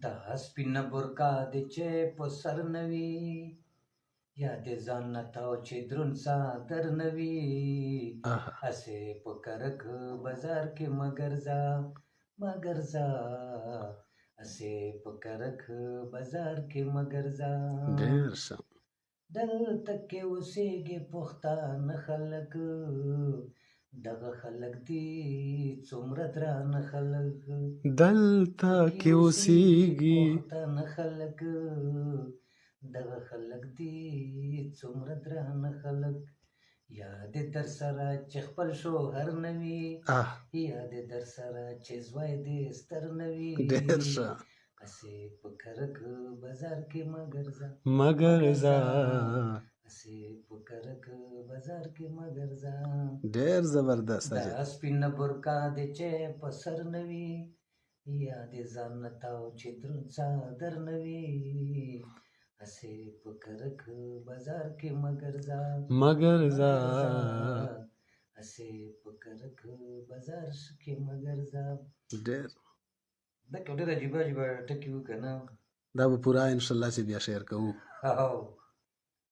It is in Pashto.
دا سپینه برکا دې چې په سر نوي یا دې ځان نه تاو چې دروند څادر نوي آها هسې په کرک بازار کې مګر ځه هسې په کرک بازار کې مګر ځه ډېر ښه دلته کې اوسېږي پښتانه خلک دغه خلک دي څومره درانه خلک دلته کې اوسېږي پښتانه خلک دغه خلک دي څومره درانه خلک یاد در سره چې خپل شوهر نوي آه یاد در سره چې زوی دې ستر نوي ډېر ښه هسې په کرک بازار کې مګر ځه هسې په کرک بازار کې مګر ځه ډېر زبردست دا اجل سپینه برکا دې چې په سر نوي یا دې ځان نه تاو چې دروند څادر نوي هسې په کرک بازار کې مګر ځه هسې په کرک بازار کې مګر ځه ډېر دا ډېر عجیبه ټکي وو که نه دا به پوره انشاءالله چې بیا شعر کوو او